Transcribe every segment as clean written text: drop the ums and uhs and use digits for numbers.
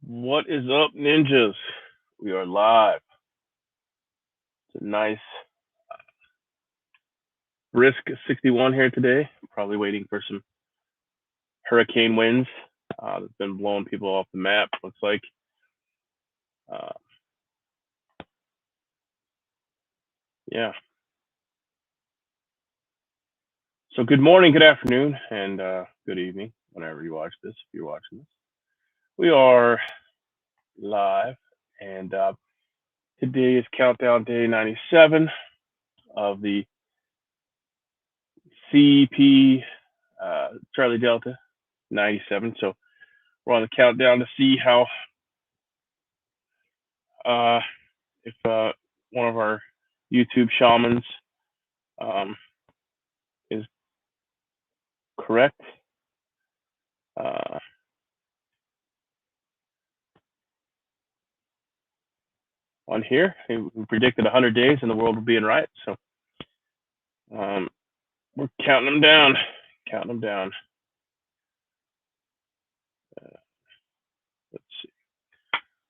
What is up, ninjas? We are live. It's a nice, brisk 61 here today. I'm probably waiting for some hurricane winds. That's been blowing people off the map, looks like. Yeah. So good morning, good afternoon, and good evening, whenever you watch this, if you're watching this. We are live, and today is countdown day 97 of the CP Charlie Delta 97. So we're on the countdown to see how if one of our YouTube shamans is correct. On here, he predicted 100 days and the world will be in riot. So we're counting them down, let's see.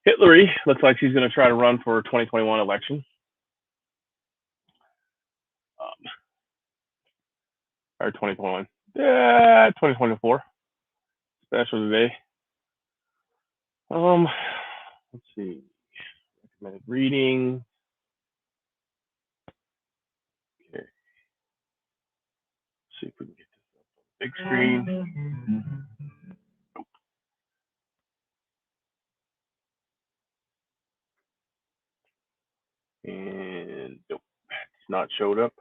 HITLERY looks like she's going to try to run for 2021 election. Or 2021. Yeah, 2024. Special today. Let's see. Recommended reading. Okay. Let's see if we can get this up on the big screen. And nope, it's not showed up.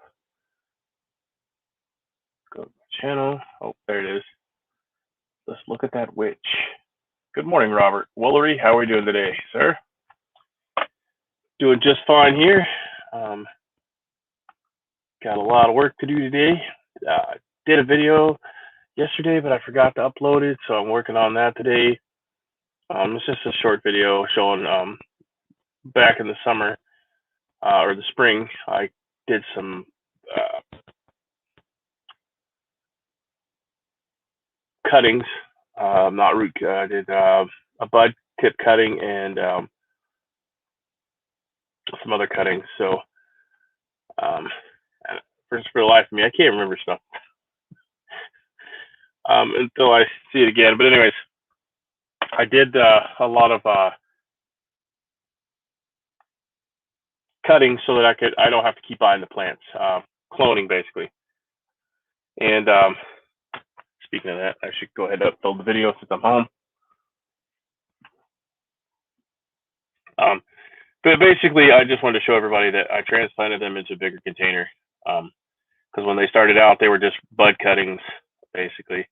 Go to my channel. Oh, there it is. Let's look at that witch. Good morning, Robert Woolery. How are we doing today, sir? Doing just fine here. Got a lot of work to do today. Did a video yesterday, but I forgot to upload it, so I'm working on that today. It's just a short video showing back in the summer or the spring, I did some cuttings, not root. I did a bud tip cutting and some other cuttings. So, for the life of me, I can't remember stuff until I see it again. But anyways, I did a lot of cutting so that I don't have to keep buying the plants, cloning basically. And speaking of that, I should go ahead and upload the video since I'm home. But basically, I just wanted to show everybody that I transplanted them into a bigger container. Because when they started out, they were just bud cuttings, basically.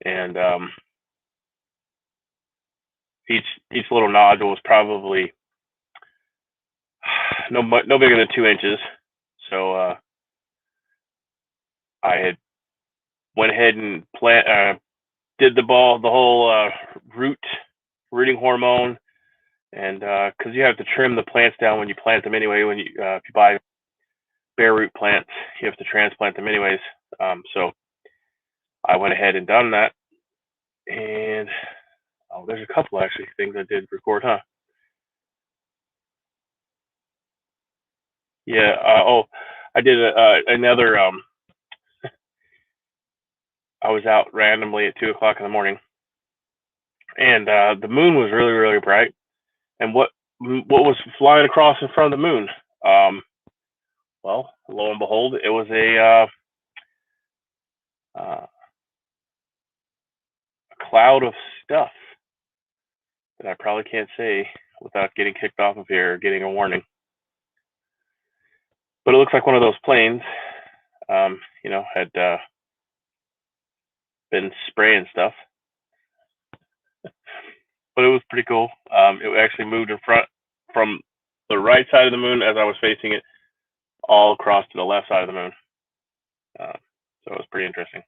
And each little nodule was probably no bigger than 2 inches. So I had went ahead and did the whole rooting hormone. And because you have to trim the plants down when you plant them anyway. When you if you buy bare root plants, you have to transplant them anyways. So I went ahead and done that. And there's a couple actually things I did record, huh? Yeah. I did another. I was out randomly at 2 o'clock in the morning, and the moon was really, really bright. And what was flying across in front of the moon? Well, lo and behold, it was a cloud of stuff that I probably can't say without getting kicked off of here or getting a warning. But it looks like one of those planes, had been spraying stuff. But it was pretty cool. It actually moved in front from the right side of the moon as I was facing it, all across to the left side of the moon. So it was pretty interesting.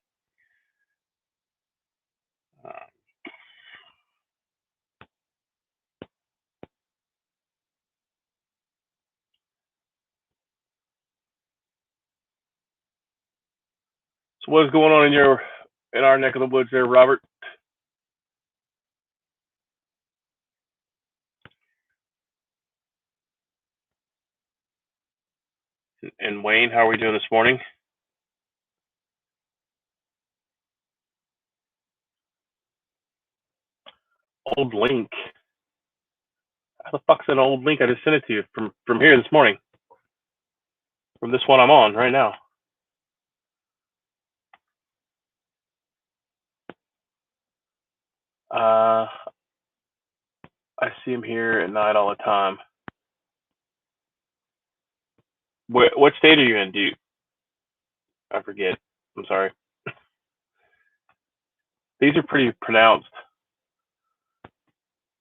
So what's going on in our neck of the woods there, Robert? And Wayne, how are we doing this morning? Old link. How the fuck's an old link? I just sent it to you from here this morning. From this one I'm on right now. I see him here at night all the time. What state are you in? I forget. I'm sorry. These are pretty pronounced.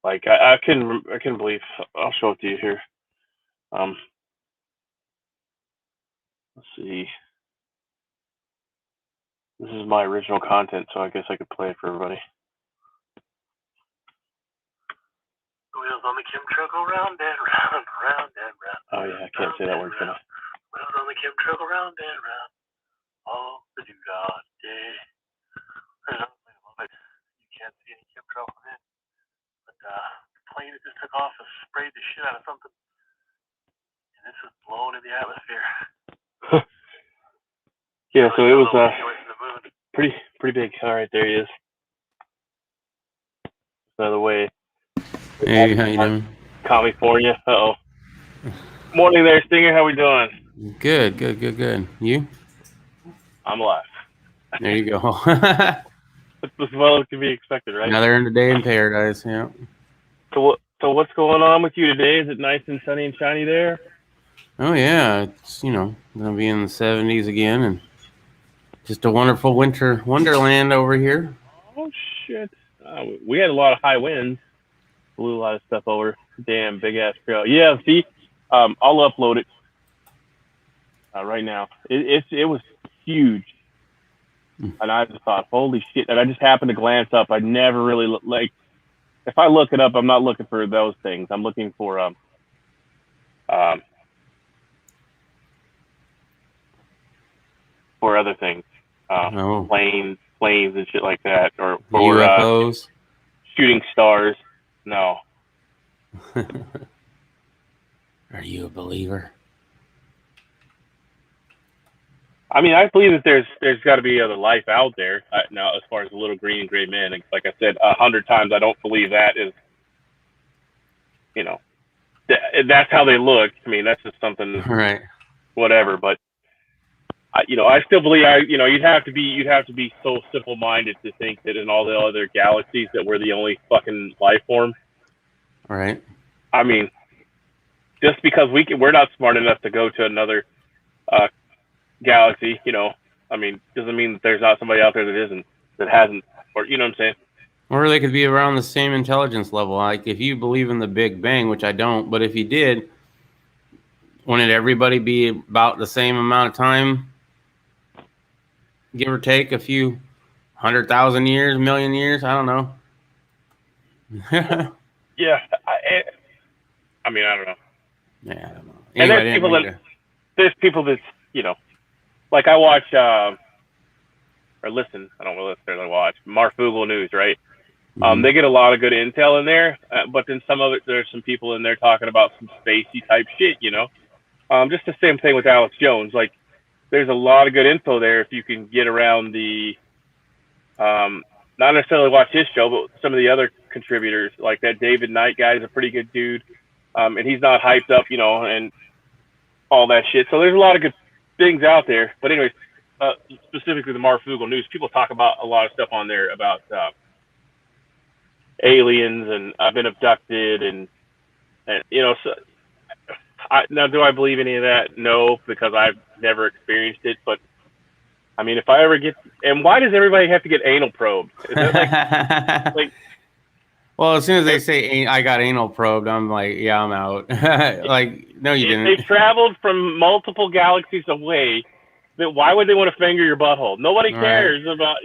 Like I can believe. I'll show it to you here. Let's see. This is my original content, so I guess I could play it for everybody. Wheels on the chemtrail go round and round, round and round. Oh yeah, I can't say that word, can I? Wheels on the chemtrail go round and round. All the doo-dah day. You can't see any chemtrail from it. But the plane that just took off has sprayed the shit out of something. And this is blown in the atmosphere. Yeah, so it was pretty big. All right, there he is. Another way. Hey, how you doing? California. Uh-oh. Morning there, Stinger. How we doing? Good. You? I'm alive. There you go. That's as well as can be expected, right? Another day in paradise, yeah. So what's going on with you today? Is it nice and sunny and shiny there? Oh yeah, it's gonna be in the 70s again, and just a wonderful winter wonderland over here. Oh shit! We had a lot of high winds, blew a lot of stuff over. Damn big ass trail. Yeah, see, I'll upload it right now. It was huge, and I just thought, holy shit! And I just happened to glance up. I never really like. If I look it up, I'm not looking for those things. I'm looking for other things, planes and shit like that, or UFOs, shooting stars. No. Are you a believer? I mean, I believe that there's got to be other life out there. Now, as far as the little green and gray men, like I said 100 times, I don't believe that is, that's how they look. I mean, that's just something, right? Whatever. But I still believe you'd have to be so simple-minded to think that in all the other galaxies that we're the only fucking life form. Right. I mean, just because we're not smart enough to go to another galaxy, I mean, doesn't mean that there's not somebody out there that hasn't, or you know what I'm saying? Or they could be around the same intelligence level. Like if you believe in the Big Bang, which I don't, but if you did, wouldn't everybody be about the same amount of time, give or take a few 100,000 years, million years? I don't know. Yeah, I mean, I don't know. Yeah, I don't know. Anyway, and there's people that like I watch or listen. I don't necessarily watch Marfoogle News, right? Mm-hmm. They get a lot of good intel in there, but then some of it, there's some people in there talking about some spacey type shit, just the same thing with Alex Jones. Like, there's a lot of good info there if you can get around the, not necessarily watch his show, but some of the other contributors, like that David Knight guy is a pretty good dude, and he's not hyped up, and all that shit. So there's a lot of good things out there. But anyways, specifically the Marfoogle News, people talk about a lot of stuff on there about aliens and I've been abducted and so now do I believe any of that? No, because I've never experienced it. But I mean, if I ever get, and why does everybody have to get anal probed? Is that like well, as soon as they say I got anal probed, I'm like, yeah, I'm out. Like, no, you didn't. They've traveled from multiple galaxies away. But why would they want to finger your butthole? Nobody cares about,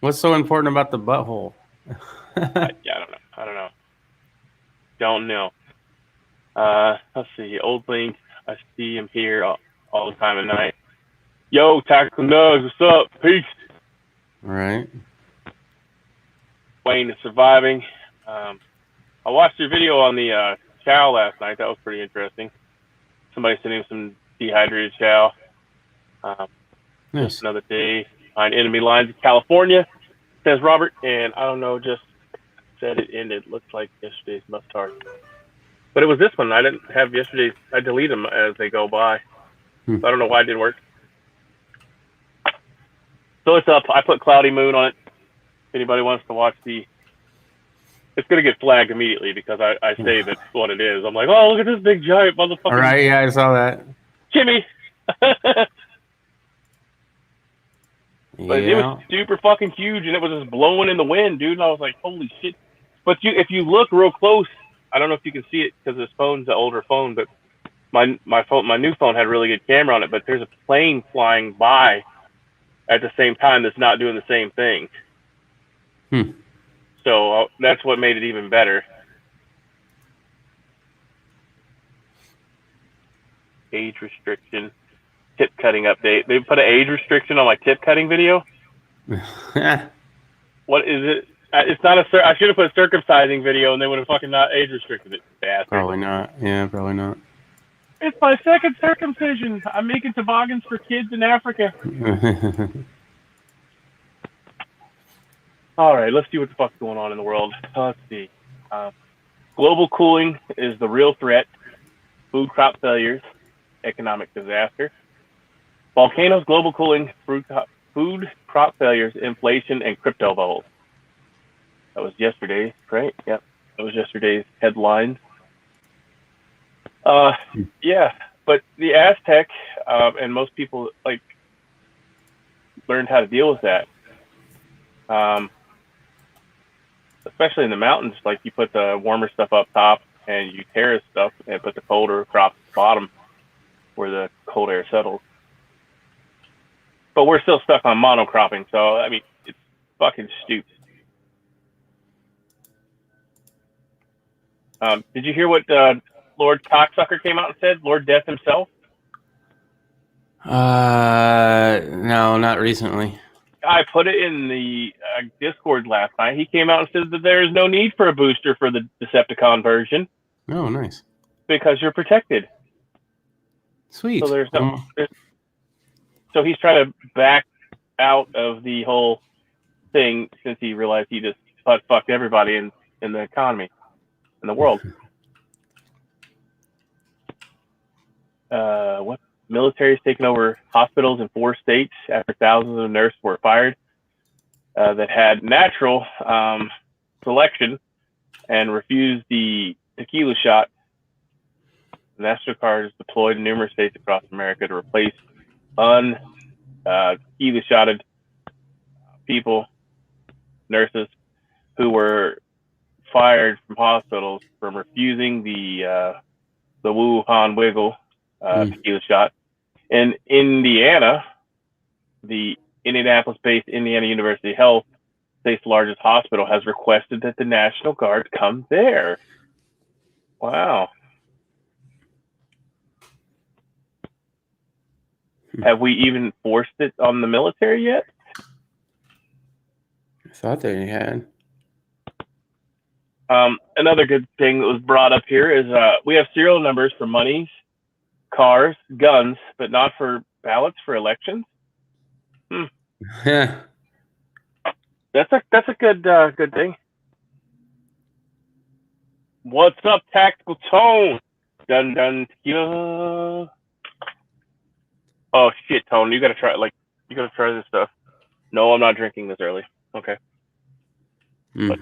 What's so important about the butthole? I don't know. Let's see. Old Link. I see him here all the time at night. Yo, Tactical Nugs, what's up? Peace. All right. Wayne is surviving. I watched your video on the chow last night. That was pretty interesting. somebody sending some dehydrated chow. Nice. Just another day behind enemy lines in California, says Robert. And I don't know, just said it ended. Looks like yesterday's must-start. But it was this one. I didn't have yesterday's. I delete them as they go by. So I don't know why it didn't work. So it's up. I put Cloudy Moon on it. If anybody wants to watch it's going to get flagged immediately because I say that's what it is. I'm like, oh, look at this big giant motherfucker. All right, yeah, I saw that. Jimmy. But it was super fucking huge, and it was just blowing in the wind, dude. And I was like, holy shit. But if you look real close, I don't know if you can see it because this phone's an older phone, but my new phone had a really good camera on it. But there's a plane flying by at the same time that's not doing the same thing. So that's what made it even better. Age restriction. Tip cutting update. They put an age restriction on my tip cutting video. What is it? It's not I should have put a circumcising video, and they would have fucking not age restricted it. Bastard. Probably not. Yeah, probably not. It's my second circumcision. I'm making toboggans for kids in Africa. All right, let's see what the fuck's going on in the world. Let's see. Global cooling is the real threat. Food crop failures, economic disaster. Volcanoes, global cooling, food crop failures, inflation, and crypto bubbles. That was yesterday's, right? Yep. That was yesterday's headlines. Yeah, but the Aztec and most people learned how to deal with that. Especially in the mountains, like you put the warmer stuff up top and you terrace stuff and put the colder crops at the bottom where the cold air settles. But we're still stuck on monocropping, so I mean, it's fucking stupid. Did you hear what Lord Cocksucker came out and said? Lord Death himself? No, not recently. I put it in the Discord last night. He came out and said that there is no need for a booster for the Decepticon version. Oh, nice. Because you're protected. Sweet. So there's no. So he's trying to back out of the whole thing since he realized he just fucked everybody in the economy, in the world. What? Military's taken over hospitals in 4 states after thousands of nurses were fired that had natural selection and refused the tequila shot. MasterCard is deployed in numerous states across America to replace tequila shotted people, nurses who were fired from hospitals from refusing the Wuhan Wiggle tequila shot. In Indiana, the Indianapolis-based Indiana University Health, state's largest hospital, has requested that the National Guard come there. Wow. Have we even forced it on the military yet? I thought they had. Another good thing that was brought up here is we have serial numbers for monies, cars, guns, but not for ballots for elections. Yeah. That's a good thing. What's up, Tactical Tone? Dun dun tequila. Oh shit, Tone, you gotta try this stuff. No, I'm not drinking this early. Okay. But,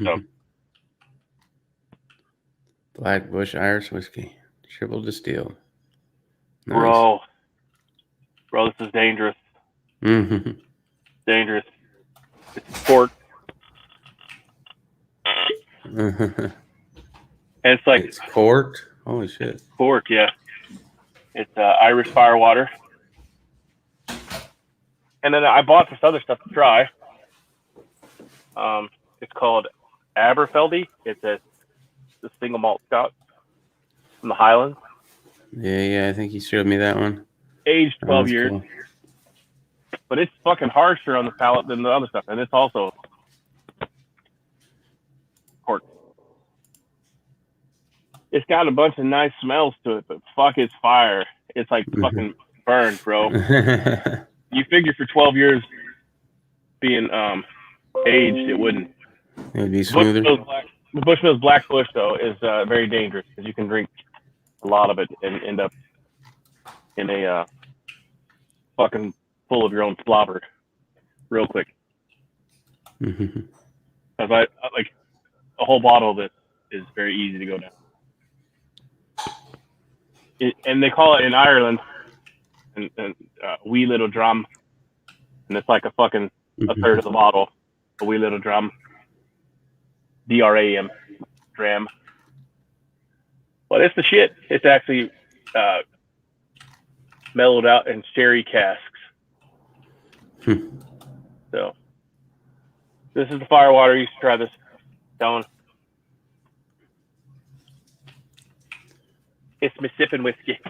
Black Bush Irish whiskey, triple distilled. Nice. Bro, this is dangerous. Mm-hmm. Dangerous. It's port. And it's like it's corked. Holy shit. Cork, yeah. It's Irish Firewater. And then I bought this other stuff to try. It's called Aberfeldy. It's a single malt stout from the Highlands. Yeah, I think you showed me that one. Aged 12 years. Cool. But it's fucking harsher on the palate than the other stuff. And it's also cork. It's got a bunch of nice smells to it, but fuck, it's fire. It's like fucking burned, bro. You figure for 12 years being aged, it wouldn't. It would be smoother. Bushmills Black Bush, though, is very dangerous because you can drink a lot of it and end up in a fucking full of your own slobber real quick. Mm-hmm. Cause I like a whole bottle of it is very easy to go down. And they call it in Ireland and wee little drum, and it's like a fucking a third of the bottle, a wee little drum, DRAM, dram. But it's the shit. It's actually mellowed out in sherry casks. So this is the firewater. You should try this. Don't. It's Mississippi whiskey.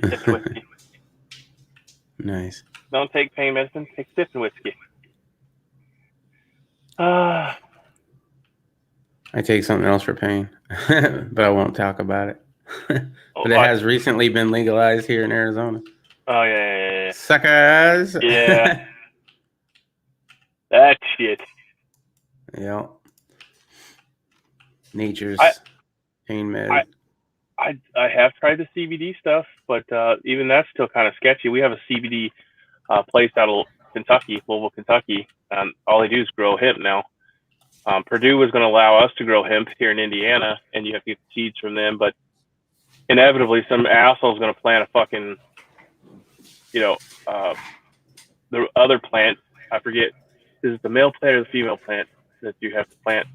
Mississippi whiskey. Nice. Don't take pain medicine. Take Mississippi whiskey. I take something else for pain, but I won't talk about it. But it has recently been legalized here in Arizona. Oh, yeah. Suckers! Yeah. That shit. Yeah. Nature's pain med. I have tried the CBD stuff, but even that's still kind of sketchy. We have a CBD place out of Kentucky, Louisville, Kentucky, and all they do is grow hemp now. Purdue was going to allow us to grow hemp here in Indiana, and you have to get seeds from them, but inevitably some asshole's going to plant a fucking, the other plant, I forget, is it the male plant or the female plant that you have to plant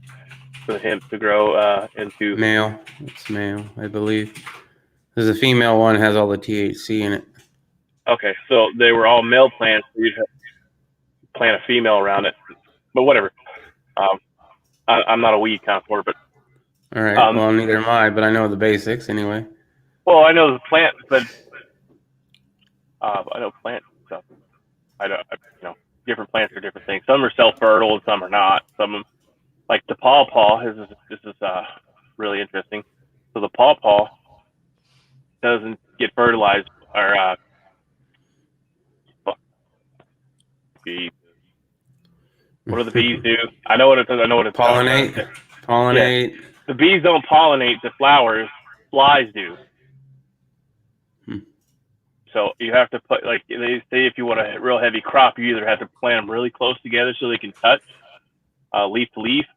for the hemp to grow into? Male. It's male, I believe. Because the female one has all the THC in it. Okay, so they were all male plants, so you'd have to plant a female around it. But whatever. I'm not a weed connoisseur, but... All right, well, neither am I, but I know the basics anyway. Well, I know the plant, but... I know plant stuff. Different plants are different things. Some are self-fertile and some are not. Some of them, like the pawpaw, this is really interesting. So the pawpaw doesn't get fertilized or bees. What do the bees do? I know what it does. I know what it's pollinate. Pollinate. Yeah. The bees don't pollinate the flowers. Flies do. So you have to put, like they say, if you want a real heavy crop, you either have to plant them really close together so they can touch leaf to leaf,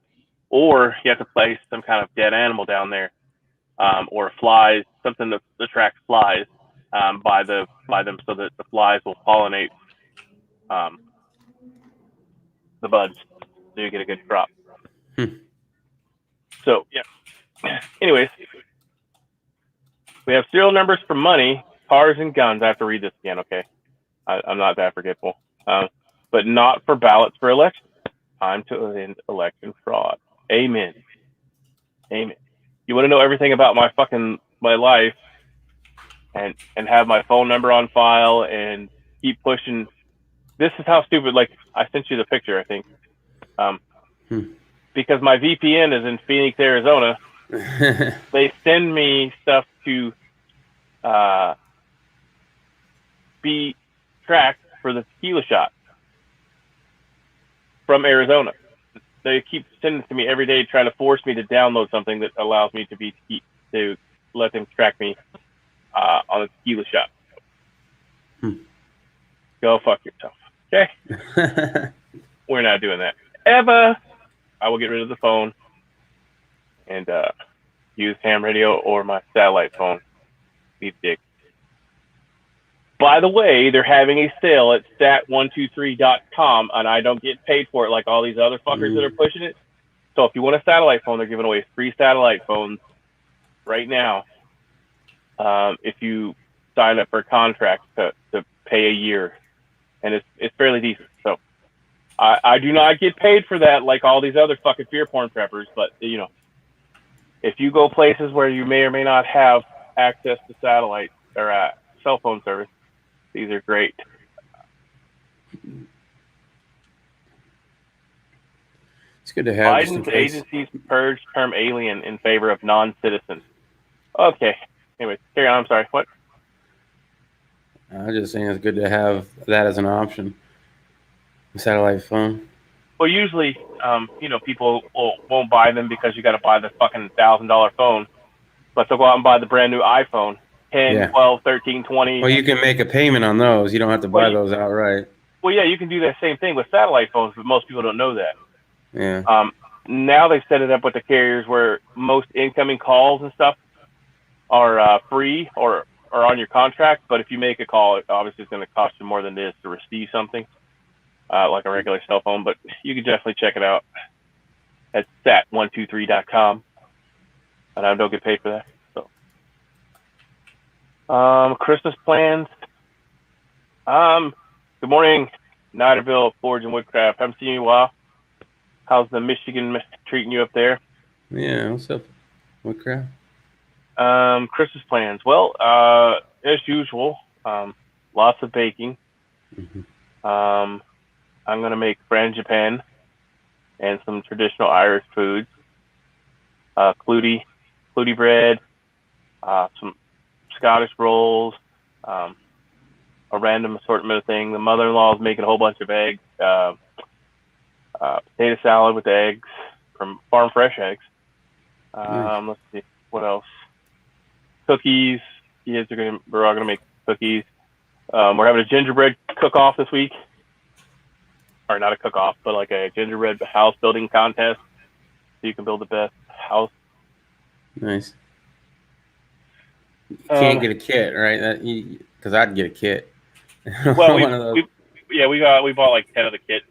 or you have to place some kind of dead animal down there, or flies, something that attracts flies by them, so that the flies will pollinate the buds, so you get a good crop. So yeah. Anyways, we have serial numbers for money, cars, and guns. I have to read this again, okay? I'm not that forgetful. But not for ballots for elections. Time to end election fraud. Amen. Amen. You want to know everything about my life and have my phone number on file and keep pushing. This is how stupid, like, I sent you the picture, I think. Because my VPN is in Phoenix, Arizona. They send me stuff to be tracked for the tequila shot from Arizona. They keep sending it to me every day, trying to force me to download something that allows me to let them track me on a tequila shot. Go fuck yourself. Okay? We're not doing that. Ever. I will get rid of the phone and use ham radio or my satellite phone. Leave dick. By the way, they're having a sale at stat123.com, and I don't get paid for it like all these other fuckers that are pushing it. So if you want a satellite phone, they're giving away 3 satellite phones right now if you sign up for a contract to pay a year. And it's fairly decent. So I do not get paid for that like all these other fucking fear porn preppers, but if you go places where you may or may not have access to satellite or cell phone service, these are great. It's good to have. Biden's agencies purge term alien in favor of non-citizens. Okay. Anyway, carry on. I'm sorry. What? I was just saying it's good to have that as an option. A satellite phone. Well, usually, people won't buy them because you got to buy the fucking $1,000 phone, but they'll go out and buy the brand new iPhone, 10, Yeah. 12, 13, 20. Well, you can make a payment on those. You don't have to buy those outright. Well, yeah, you can do that same thing with satellite phones, but most people don't know that. Yeah. Now they've set it up with the carriers where most incoming calls and stuff are free or on your contract, but if you make a call, it obviously is going to cost you more than it is to receive something, like a regular cell phone, but you can definitely check it out at sat123.com, and I don't get paid for that. So, Christmas plans. Good morning, Niderville, Forge and Woodcraft. Haven't seen you in a while. How's the Michigan treating you up there? Yeah, what's up? Woodcraft? Christmas plans. Well, as usual, lots of baking. Mm-hmm. I'm going to make frangipane and some traditional Irish foods. Clootie bread, some Scottish rolls, a random assortment of things. The mother-in-law is making a whole bunch of eggs, potato salad with eggs from Farm Fresh Eggs. Nice. Let's see, what else? Cookies. We're all gonna make cookies. We're having a gingerbread cook-off this week, or not a cook-off, but like a gingerbread house building contest, so you can build the best house. Nice. You can't get a kit, right? Because I'd get a kit. Well, we bought like 10 of the kits.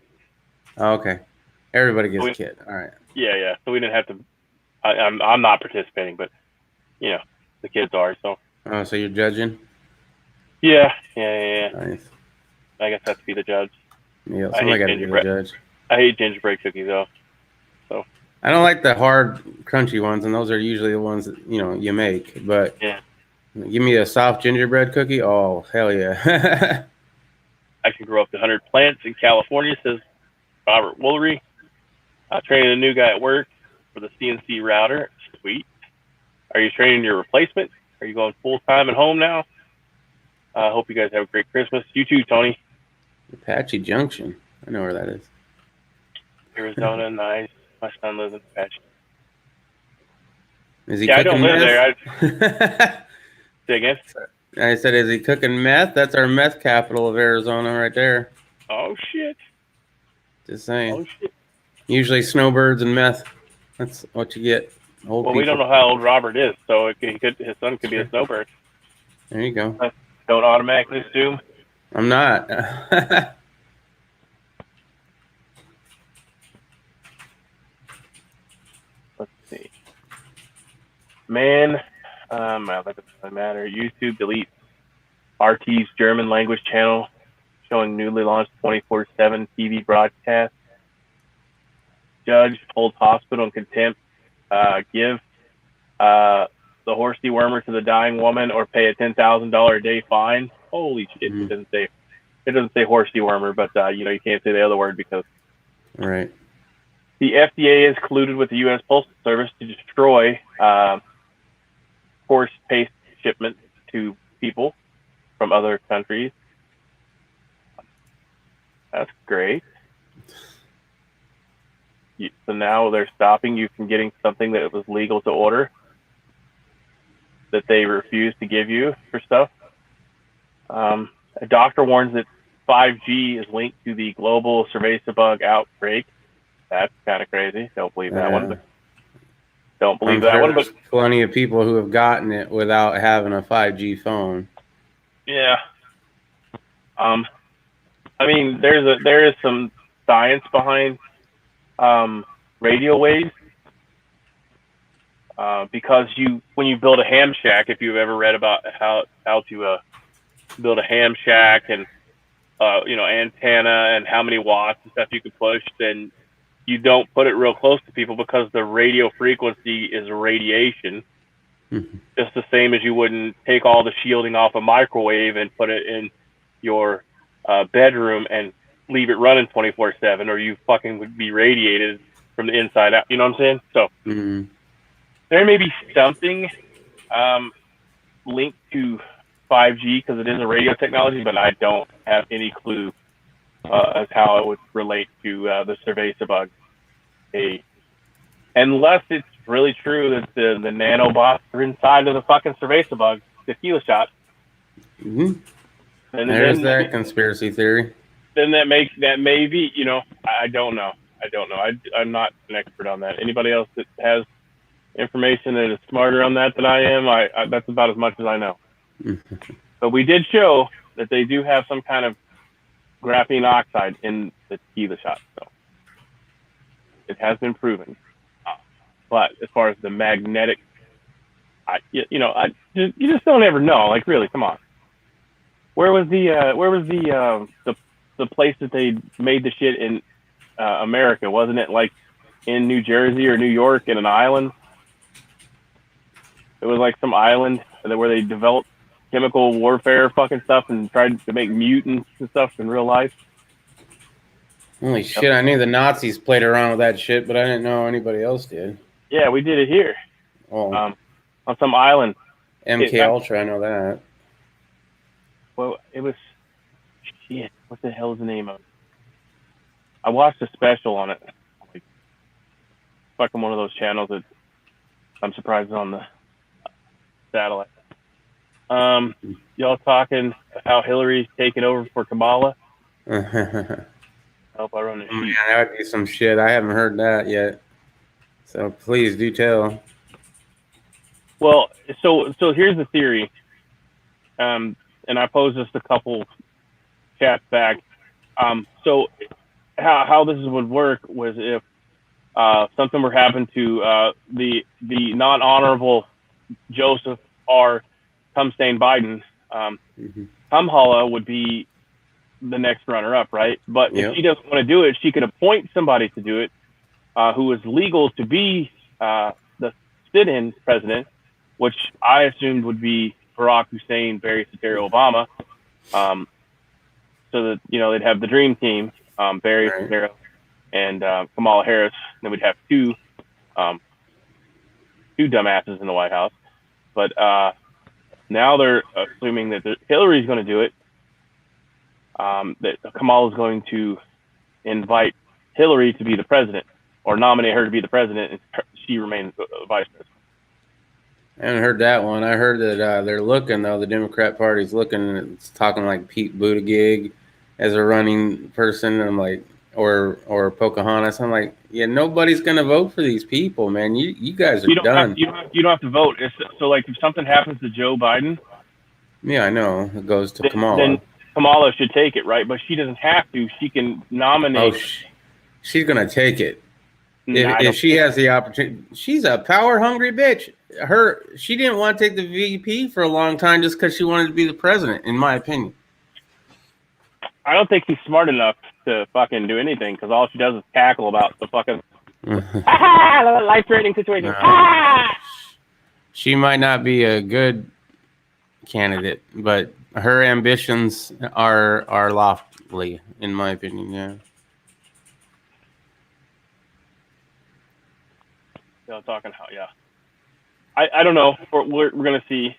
Oh, okay. Everybody gets a kit. All right. Yeah. So we didn't have to. I'm not participating, but the kids are. So. Oh, so you're judging? Yeah. Nice. I guess I have to be the judge. Yeah, somebody got to be the judge. I hate gingerbread cookies though. So. I don't like the hard, crunchy ones, and those are usually the ones that you make. But yeah, give me a soft gingerbread cookie. Oh, hell yeah! I can grow up to 100 plants in California, says Robert Woolery. Training a new guy at work for the CNC router. Sweet. Are you training your replacement? Are you going full time at home now? I hope you guys have a great Christmas. You too, Tony. Apache Junction. I know where that is. Arizona, nice. My son lives in Apache. Is he cooking I don't live there. Say again? I said, is he cooking meth? That's our meth capital of Arizona right there. Oh, shit. Just saying. Oh, shit. Usually snowbirds and meth. That's what you get. Old people. We don't know how old Robert is, so his son could be a snowbird. There you go. Don't automatically assume. I'm not. Let's see. Man, that doesn't matter. YouTube deletes RT's German language channel showing newly launched 24/7 TV broadcast. Judge holds hospital in contempt. Give the horse dewormer to the dying woman or pay a $10,000 a day fine. Holy shit! Mm-hmm. It doesn't say horse dewormer, but you can't say the other word because. Right. The FDA is colluded with the U.S. Postal Service to destroy horse paste shipments to people from other countries. That's great. So now they're stopping you from getting something that was legal to order that they refuse to give you for stuff. A doctor warns that 5G is linked to the global cerveza bug outbreak. That's kind of crazy. Don't believe that one. But don't believe that one. But plenty of people who have gotten it without having a 5G phone. Yeah. I mean, there is some science behind radio waves. Because when you build a ham shack, if you've ever read about how to build a ham shack and antenna and how many watts and stuff you can push, then you don't put it real close to people because the radio frequency is radiation. Mm-hmm. Just the same as you wouldn't take all the shielding off a microwave and put it in your bedroom and leave it running 24/7, or you fucking would be radiated from the inside out. You know what I'm saying? So there may be something linked to 5G because it is a radio technology, but I don't have any clue as how it would relate to the cerveza bug. Unless it's really true that the nanobots are inside of the fucking cerveza bug, tequila shot. Mm-hmm. And there's that conspiracy theory. Then that may be, you know, I don't know. I'm not an expert on that. Anybody else that has information that is smarter on that than I am, that's about as much as I know. But we did show that they do have some kind of graphene oxide in the tequila shot, so it has been proven. But as far as the magnetic, you just don't ever know. Like, really, come on. Where was the place that they made the shit in America? Wasn't it like in New Jersey or New York in an island? It was like some island where they developed chemical warfare fucking stuff and tried to make mutants and stuff in real life. Holy shit, I knew the Nazis played around with that shit, but I didn't know anybody else did. Yeah, we did it here. Oh. On some island. MK Ultra, I know that. Well, it was... Shit, what the hell is the name of it? I watched a special on it. Like, fucking one of those channels that I'm surprised is on the satellite. Y'all talking how Hillary's taking over for Kamala? I hope I run the sheet. Man, that would be some shit. I haven't heard that yet. So please do tell. Well, so here's the theory. And I posed this a couple chats back. So how this would work was if something were to happen to the non-honorable Joseph R. Tumstain Biden, Kamala would be the next runner-up, right? But if she doesn't want to do it, she could appoint somebody to do it who is legal to be the sit-in president, which I assumed would be Barack Hussein, Barry Soetoro Obama, so that, you know, they'd have the dream team, Barry Soetoro and Kamala Harris. Then we'd have two dumbasses in the White House. But now they're assuming that Hillary's going to do it, that Kamala's going to invite Hillary to be the president, or nominate her to be the president, and she remains vice president. I haven't heard that one. I heard that they're looking, though. The Democrat Party's looking, and it's talking like Pete Buttigieg as a running person. And I'm like, or Pocahontas. I'm like, yeah, nobody's gonna vote for these people, man. You guys are done. You don't have to vote. So like, if something happens to Joe Biden, yeah, I know it goes to Kamala. Then Kamala should take it, right? But she doesn't have to. She can nominate. Oh, she's gonna take it. If she has the opportunity. She's a power-hungry bitch. She didn't want to take the VP for a long time just because she wanted to be the president, in my opinion. I don't think she's smart enough to fucking do anything, because all she does is cackle about the fucking life-threatening situation. She might not be a good candidate, but her ambitions are lofty, in my opinion. Yeah. Talking how, yeah. I don't know. We're gonna see.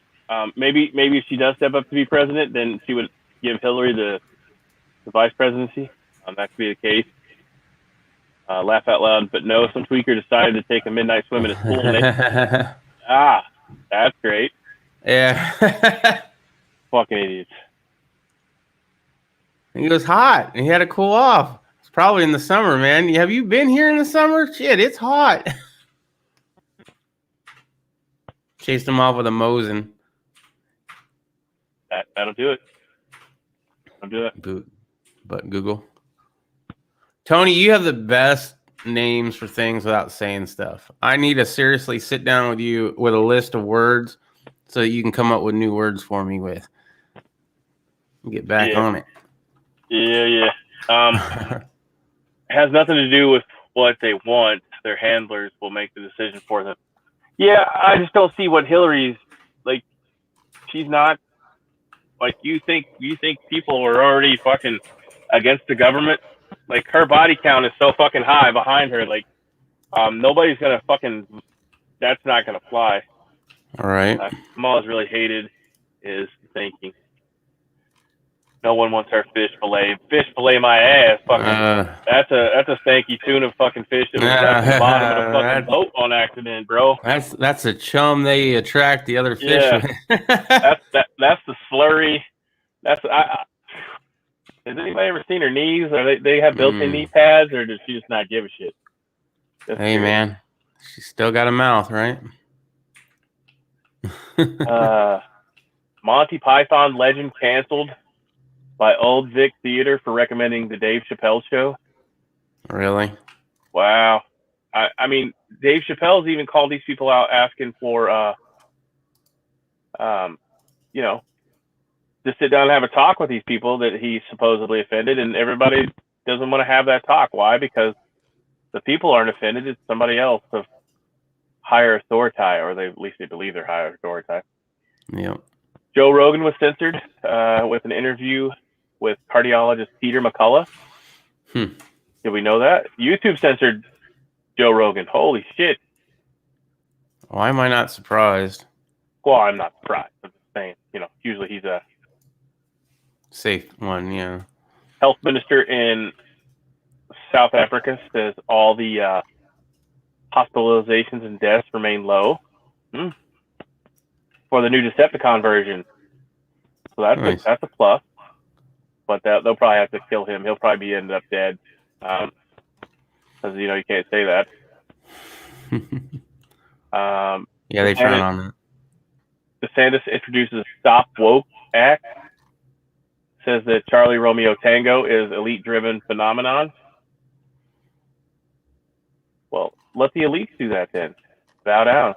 Maybe if she does step up to be president, then she would give Hillary the vice presidency. That could be the case. Laugh out loud, but no. Some tweaker decided to take a midnight swim in his pool. That's great. Yeah. Fucking idiots. He was hot, and he had to cool off. It's probably in the summer, man. Have you been here in the summer? Shit, it's hot. Chased him off with a Mosin. That'll do it. I'll do it. But Google. Tony, you have the best names for things without saying stuff. I need to seriously sit down with you with a list of words so that you can come up with new words for me with. Get back on it. Yeah. It has nothing to do with what they want. Their handlers will make the decision for them. Yeah, I just don't see what Hillary's like. She's not like you think people are already fucking against the government. Like, her body count is so fucking high behind her. Like, nobody's gonna fucking. That's not gonna fly. All right. Kamala's really hated is thinking. No one wants our fish fillet. Fish fillet my ass. Fucking. That's a stanky tuna fucking fish that was left in the bottom of a fucking boat on accident, bro. That's a chum they attract the other fish with. that's the slurry. Has anybody ever seen her knees? Or they have built-in knee pads, or does she just not give a shit? Hey man, she's still got a mouth, right? Monty Python legend canceled by Old Vic Theater for recommending the Dave Chappelle show. Really? Wow. I mean, Dave Chappelle's even called these people out asking for, you know, to sit down and have a talk with these people that he supposedly offended, and everybody doesn't want to have that talk. Why? Because the people aren't offended. It's somebody else of higher authority, or at least they believe they're higher authority. Yep. Joe Rogan was censored with an interview with cardiologist Peter McCullough. Did we know that? YouTube censored Joe Rogan. Holy shit. Why am I not surprised? Well, I'm not surprised. I'm just saying, you know, usually he's a safe one, yeah. Health minister in South Africa says all the hospitalizations and deaths remain low for the new Decepticon version. So that's nice. That's a plus. But they'll probably have to kill him. He'll probably end up dead. Because, you know, you can't say that. Yeah, they frown on that. DeSantis introduces a Stop Woke Act. Says that Charlie Romeo Tango is elite-driven phenomenon. Well, let the elites do that then. Bow down.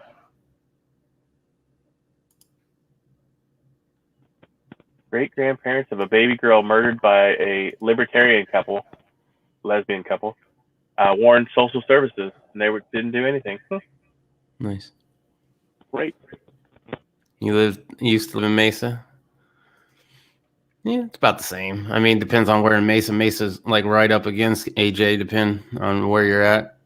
Great-grandparents of a baby girl murdered by a libertarian couple, lesbian couple, warned social services, and they didn't do anything. Nice. Great. You used to live in Mesa? Yeah, it's about the same. I mean, depends on where in Mesa. Mesa's like right up against AJ, depend on where you're at.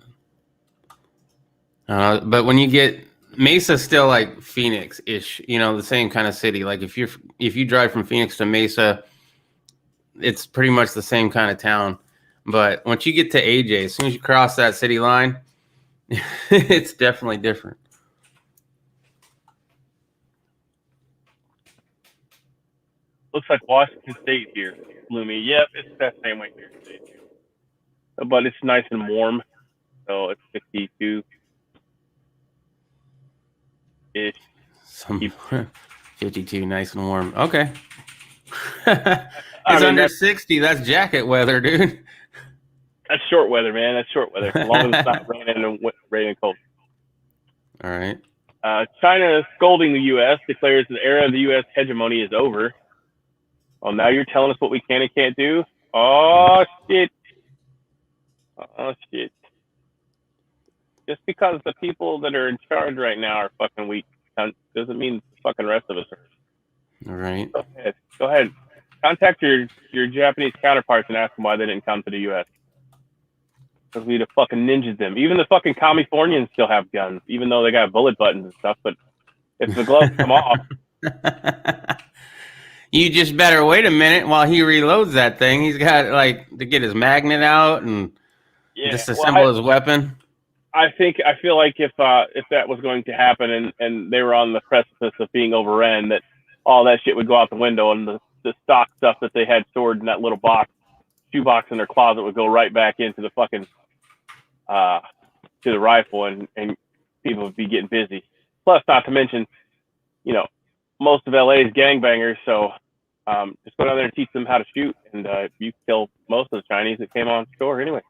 But when you get Mesa's still like Phoenix-ish, you know, the same kind of city. Like if you drive from Phoenix to Mesa, it's pretty much the same kind of town. But once you get to AJ, as soon as you cross that city line, it's definitely different. Looks like Washington State here, gloomy. Yep, it's that same way here today too. But it's nice and warm, so it's 52. Ish. 52, nice and warm. Okay. It's under 60. That's jacket weather, dude. That's short weather, man. That's short weather. As long as it's not raining cold. All right. China scolding the U.S. declares the era of the U.S. hegemony is over. Well, now you're telling us what we can and can't do? Oh, shit. Oh, shit. Just because the people that are in charge right now are fucking weak doesn't mean the fucking rest of us are. All right. Go ahead. Contact your Japanese counterparts and ask them why they didn't come to the U.S. Because we'd have fucking ninjas them. Even the fucking Californians still have guns, even though they got bullet buttons and stuff. But if the gloves come off... You just better wait a minute while he reloads that thing. He's got like to get his magnet out and disassemble his weapon. I feel like if that was going to happen and they were on the precipice of being overrun, that all that shit would go out the window and the stock stuff that they had stored in that little shoebox in their closet would go right back into the fucking to the rifle and people would be getting busy. Plus, not to mention, you know, most of LA is gangbangers, so just go down there and teach them how to shoot, and you kill most of the Chinese that came on shore anyway.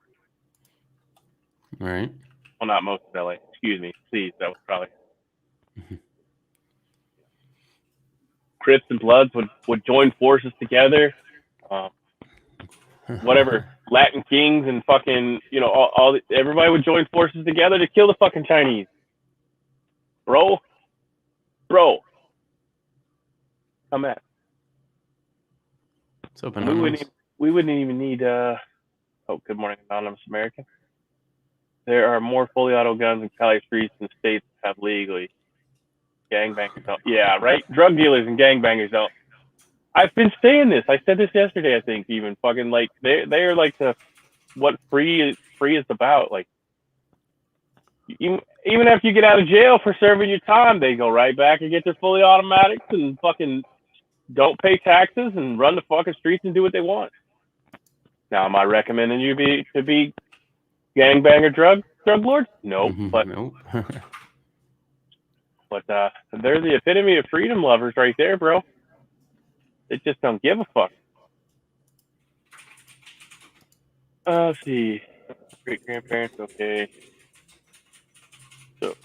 All right. Well, not most of LA. Excuse me, please. That was probably. Crips and Bloods would join forces together. Whatever, Latin Kings and fucking, you know, everybody would join forces together to kill the fucking Chinese. Bro. Come at. It's open. We wouldn't even need. Good morning, Anonymous American. There are more fully auto guns in Cali streets than states have legally. Gangbangers don't. Yeah, right. Drug dealers and gangbangers don't. I've been saying this. I said this yesterday. I think even fucking like they're like what free is about. Like even after you get out of jail for serving your time, they go right back and get their fully automatics and fucking don't pay taxes and run the fucking streets and do what they want. Now, am I recommending you to be gangbanger drug lords? Nope. But nope. but they're the epitome of freedom lovers right there, bro. They just don't give a fuck. Let's see. Great grandparents, okay. So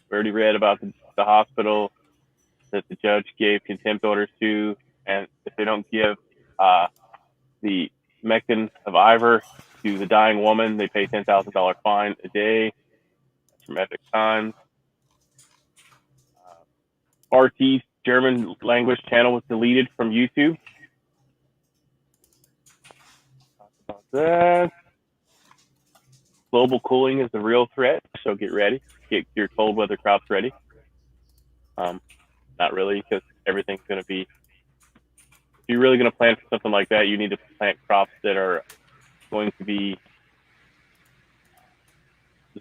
we already read about the hospital that the judge gave contempt orders to, and if they don't give the Meccan of Ivor to the dying woman, they pay $10,000 fine a day. That's from Epic Times. RT's German language channel was deleted from YouTube. Talk about that. Global cooling is the real threat, so get ready. Get your cold weather crops ready. Not really, because everything's going to be. If you're really going to plant for something like that, you need to plant crops that are going to be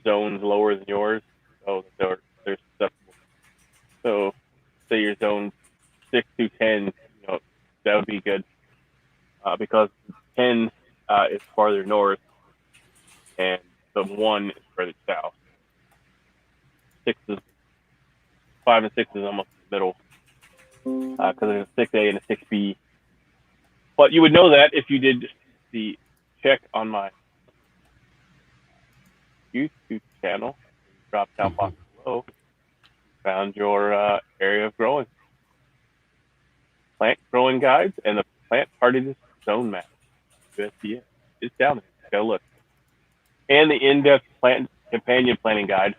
zones lower than yours, so they're susceptible. So, say your zone 6 to 10, that would be good, because 10 is farther north, and the 1 is further south. 5 and 6 is almost in the middle, because there's a 6A and a 6B. But you would know that if you did the check on my YouTube channel, drop down box below, found your area of growing. Plant growing guides and the plant hardiness zone map. USDA. It's down there. Go look. And the in-depth plant companion planting guide.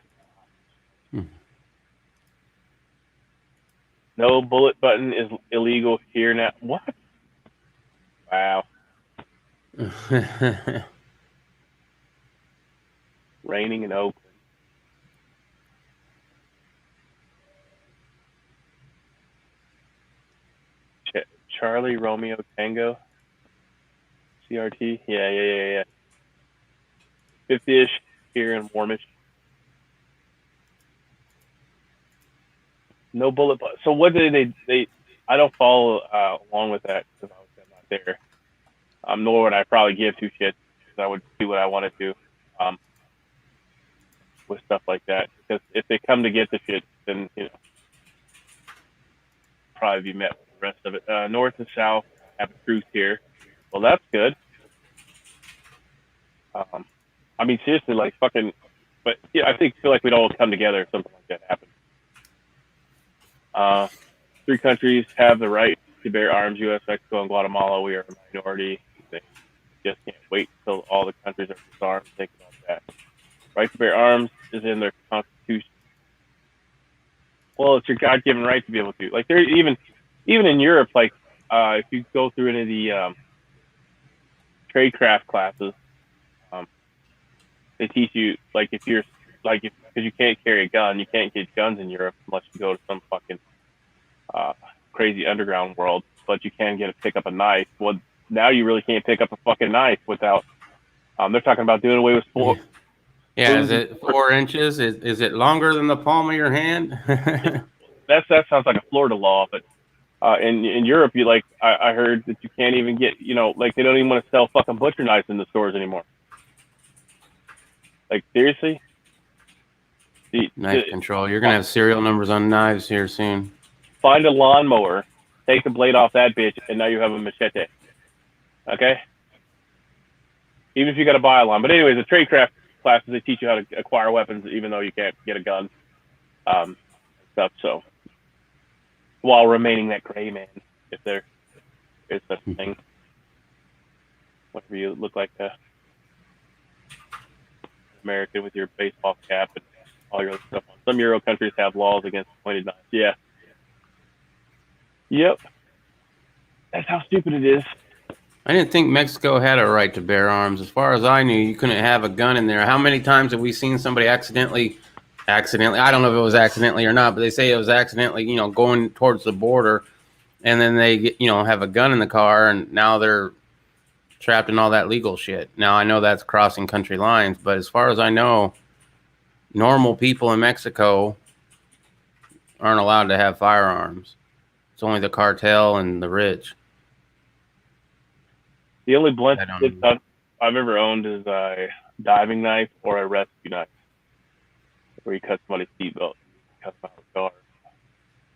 No bullet button is illegal here now. What? Wow. Raining in Oakland. Charlie Romeo Tango. CRT. Yeah. 50-ish here and warmish. No bullet button. So what did they I don't follow along with that because I'm not there. Nor would I probably give two shits because I would do what I want to do with stuff like that. Because if they come to get the shit, then probably be met with the rest of it. North and south have a truce here. Well, that's good. I mean, seriously, like fucking. But yeah, I feel like we'd all come together if something like that happened. 3 countries have the right to bear arms: U.S., Mexico, and Guatemala. We are a minority. They just can't wait until all the countries are disarmed. Think about that. Right to bear arms is in their constitution. Well, it's your God-given right to be able to. Like, there even in Europe, like if you go through any of the tradecraft classes, they teach you because you can't carry a gun, you can't get guns in Europe unless you go to some fucking crazy underground world. But you can pick up a knife. Well, now you really can't pick up a fucking knife without. They're talking about doing away with sport. Yeah, is it 4 inches? Is it longer than the palm of your hand? That sounds like a Florida law, but in Europe, I heard that you can't even get, like they don't even want to sell fucking butcher knives in the stores anymore. Like, seriously? Knife control. You're gonna have serial numbers on knives here soon. Find a lawnmower, take the blade off that bitch, and now you have a machete. Okay? Even if you got to buy a lawn. But anyways, the tradecraft classes, they teach you how to acquire weapons even though you can't get a gun. Stuff, so while remaining that gray man, if there is such a thing. Whenever you look like a American with your baseball cap and all your other stuff on. Some Euro countries have laws against pointed knives. Yeah. Yep. That's how stupid it is. I didn't think Mexico had a right to bear arms. As far as I knew, you couldn't have a gun in there. How many times have we seen somebody accidentally, I don't know if it was accidentally or not, but they say it was accidentally, going towards the border and then they get, have a gun in the car, and now they're trapped in all that legal shit. Now I know that's crossing country lines, but as far as I know, normal people in Mexico aren't allowed to have firearms. It's only the cartel and the rich. The only blunt I've ever owned is a diving knife or a rescue knife, where you cut somebody's seatbelt, cut them out of the car.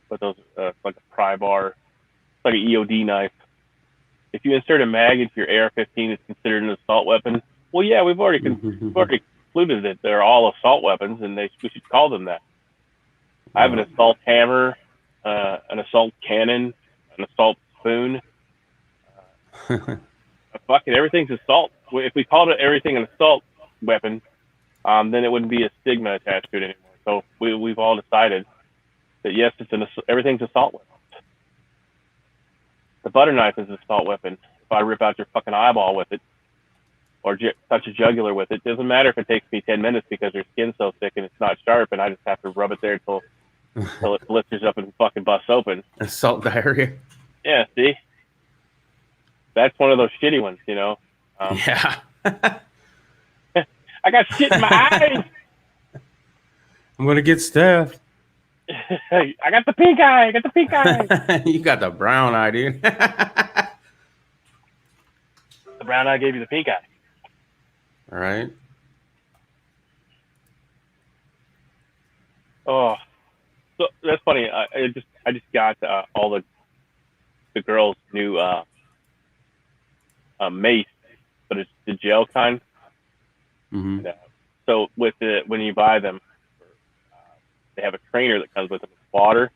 But those, it's like a pry bar, it's like an EOD knife. If you insert a mag into your AR-15, it's considered an assault weapon. Well, yeah, we've already concluded that they're all assault weapons, and we should call them that. I have an assault hammer, an assault cannon, an assault spoon. Fucking everything's assault. If we called it everything an assault weapon, then it wouldn't be a stigma attached to it anymore. So we've all decided that yes, everything's assault weapon. The butter knife is an assault weapon. If I rip out your fucking eyeball with it, or touch a jugular with it, doesn't matter if it takes me 10 minutes because your skin's so thick and it's not sharp, and I just have to rub it there until it blisters up and fucking busts open. Assault diarrhea. Yeah, see? That's one of those shitty ones, Yeah. I got shit in my eyes. I'm going to get stabbed. I got the pink eye. You got the brown eye, dude. The brown eye gave you the pink eye. All right. Oh, so that's funny. I just got all the girls' new mace, but it's the gel kind. Mm-hmm. And, so when you buy them, they have a trainer that comes with them with water.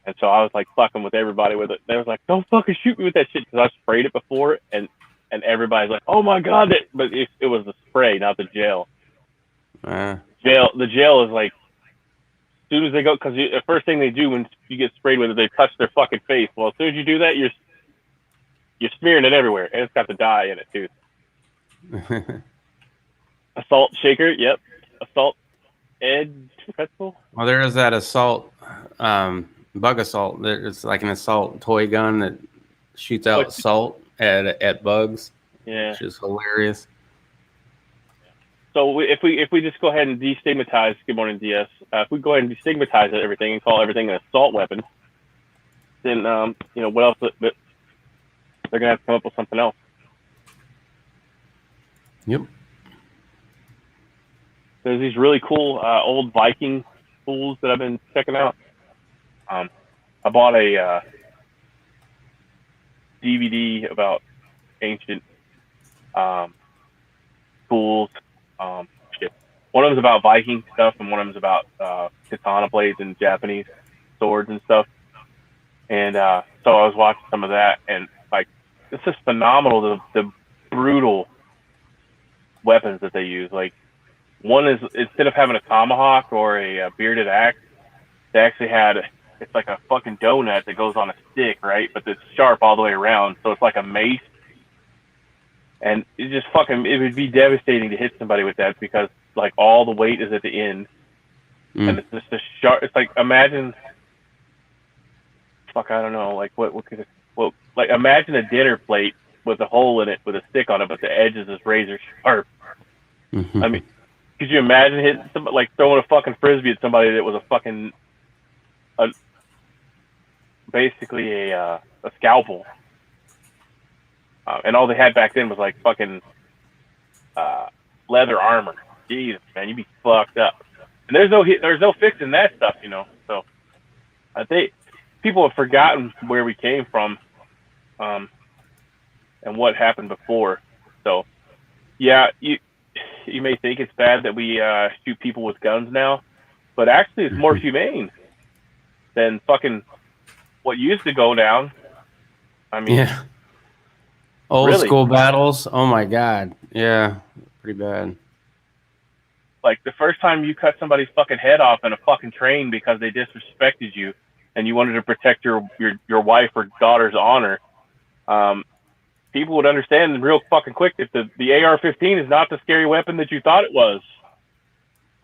And so I was like fucking with everybody with it. They was like, "Don't fucking shoot me with that shit," because I sprayed it before, and everybody's like, "Oh my god!" But it was the spray, not the gel. The gel is like, as soon as they go, because the first thing they do when you get sprayed with it, they touch their fucking face. Well, as soon as you do that, you're smearing it everywhere, and it's got the dye in it too. Assault shaker, yep. Assault edge pretzel. Well, there is that assault, bug assault. It's like an assault toy gun that shoots out salt at bugs. Yeah, which is hilarious. So if we just go ahead and destigmatize, good morning, DS. If we go ahead and destigmatize everything and call everything an assault weapon, then what else? But they're gonna have to come up with something else. Yep. There's these really cool old Viking tools that I've been checking out. I bought a DVD about ancient tools. One of them's about Viking stuff, and one of them's about katana blades and Japanese swords and stuff. And so I was watching some of that, and like, it's just phenomenal, the brutal weapons that they use. Like, one is, instead of having a tomahawk or a bearded axe, they actually had, it's like a fucking donut that goes on a stick, right? But it's sharp all the way around, so it's like a mace. And it just it would be devastating to hit somebody with that, because like all the weight is at the end, and it's just a sharp. It's like, imagine, I don't know, like like imagine a dinner plate with a hole in it with a stick on it, but the edges is razor sharp. Mm-hmm. I mean, could you imagine hitting somebody, like throwing a fucking frisbee at somebody that was basically a scalpel? And all they had back then was like fucking leather armor. Jesus, man, you'd be fucked up. And there's no fixing that stuff, So I think people have forgotten where we came from, and what happened before. So yeah, you may think it's bad that we shoot people with guns now, but actually it's more humane than fucking what used to go down. I mean, yeah. Old school battles. Oh my god. Yeah, pretty bad. Like, the first time you cut somebody's fucking head off in a fucking train because they disrespected you and you wanted to protect your wife or daughter's honor, people would understand real fucking quick that the AR-15 is not the scary weapon that you thought it was.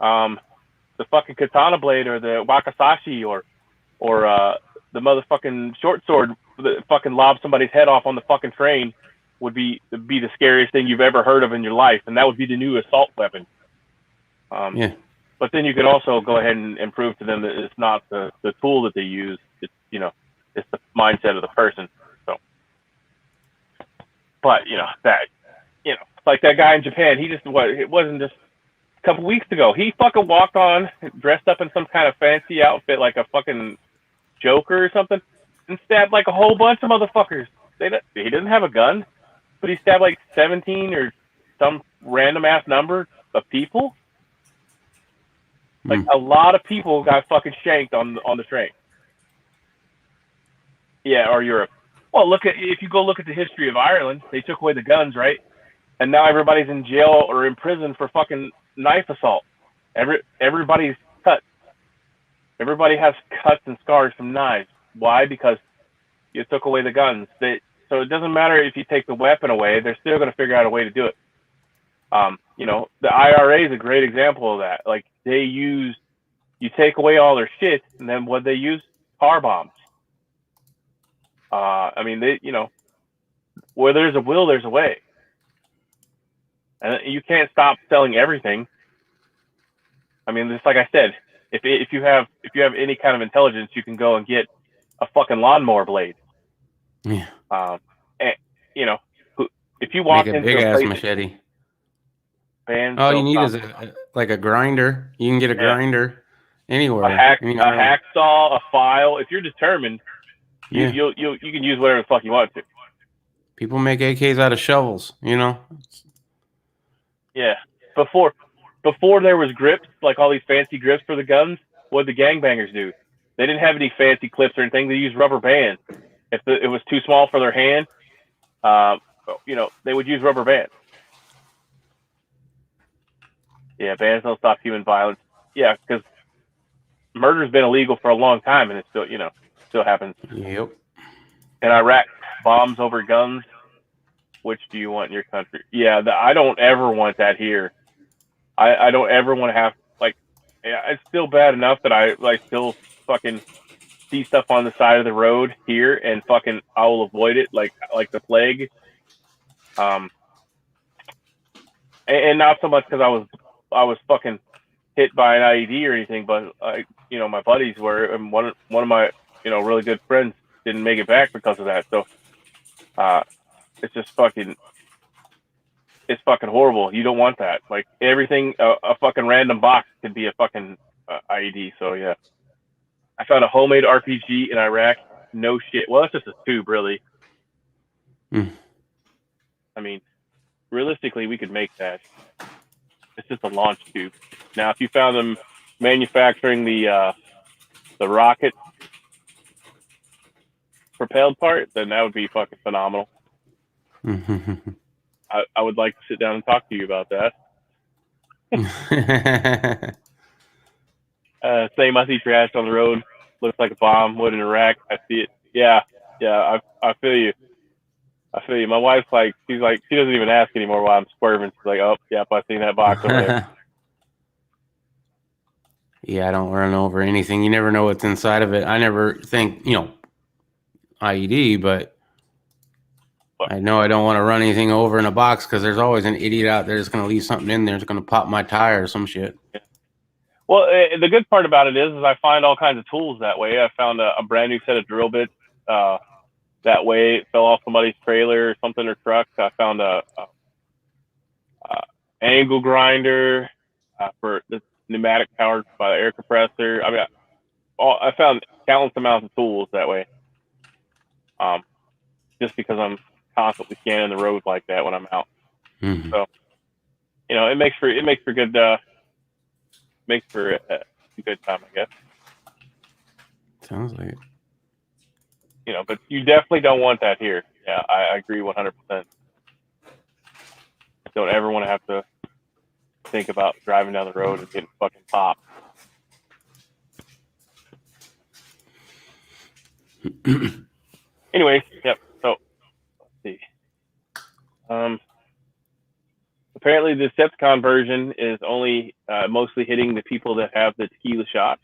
The fucking katana blade or the wakizashi or the motherfucking short sword that fucking lobs somebody's head off on the fucking train would be the scariest thing you've ever heard of in your life, and that would be the new assault weapon. Yeah. But then you could also go ahead and prove to them that it's not the tool that they use. It's, you know, it's the mindset of the person. So, but you know that, you know, like that guy in Japan. He just it wasn't just a couple weeks ago. He fucking walked on dressed up in some kind of fancy outfit like a fucking Joker or something, and stabbed like a whole bunch of motherfuckers. He didn't have a gun, but he stabbed like 17 or some random ass number of people. Like a lot of people got fucking shanked on the train. Yeah, or Europe. Well, if you go look at the history of Ireland, they took away the guns, right? And now everybody's in jail or in prison for fucking knife assault. Everybody's cut. Everybody has cuts and scars from knives. Why? Because you took away the guns. So it doesn't matter if you take the weapon away; they're still going to figure out a way to do it. You know, the IRA is a great example of that. Like you take away all their shit, and then what they use? Car bombs. I mean, you know, where there's a will, there's a way, and you can't stop selling everything. I mean, just like I said, if you have any kind of intelligence, you can go and get a fucking lawnmower blade. Yeah. And, you know, if you walk into a big ass machete. All you need is a grinder. You can get a grinder anywhere. A hacksaw, a file. If you're determined, you can use whatever the fuck you want to. People make AKs out of shovels, you know. Yeah. Before there was grips, like all these fancy grips for the guns, what did the gangbangers do? They didn't have any fancy clips or anything. They used rubber bands. If it was too small for their hand, you know, they would use rubber bands. Yeah, bans don't stop human violence. Yeah, because murder's been illegal for a long time, and it still, you know, still happens. Yep. In Iraq, bombs over guns. Which do you want in your country? Yeah, I don't ever want that here. I don't ever want to have, like, yeah, it's still bad enough that I still fucking see stuff on the side of the road here, and fucking I will avoid it like the plague. And not so much because I was fucking hit by an IED or anything, but you know, my buddies were, and one of my, you know, really good friends didn't make it back because of that. So it's just fucking horrible. You don't want that. Like everything, a fucking random box could be a fucking IED. So yeah, I found a homemade RPG in Iraq. No shit. Well, it's just a tube, really. I mean, realistically, we could make that. It's just a launch tube. Now, if you found them manufacturing the rocket propelled part, then that would be fucking phenomenal. I would like to sit down and talk to you about that. Same, I see trash on the road. Looks like a bomb. Wood in Iraq. I see it. Yeah. I feel you. My wife's like, she doesn't even ask anymore while I'm swerving. She's like, oh, yep, I've seen that box over there. Yeah, I don't run over anything. You never know what's inside of it. I never think, you know, IED, but I know I don't want to run anything over in a box because there's always an idiot out there that's going to leave something in there that's going to pop my tire or some shit. Yeah. Well, the good part about it is I find all kinds of tools that way. I found a brand new set of drill bits that way. It fell off somebody's trailer or something, or truck. I found a angle grinder for the pneumatic powered by the air compressor. I mean, I found countless amounts of tools that way. Just because I'm constantly scanning the road like that when I'm out. So, you know, it makes for good a good time, I guess. Sounds like it. You know, but you definitely don't want that here. Yeah, I agree 100%. Don't ever want to have to think about driving down the road and getting fucking popped. Anyways, yep. So let's see. Apparently, the Decepticon version is only mostly hitting the people that have the tequila shot.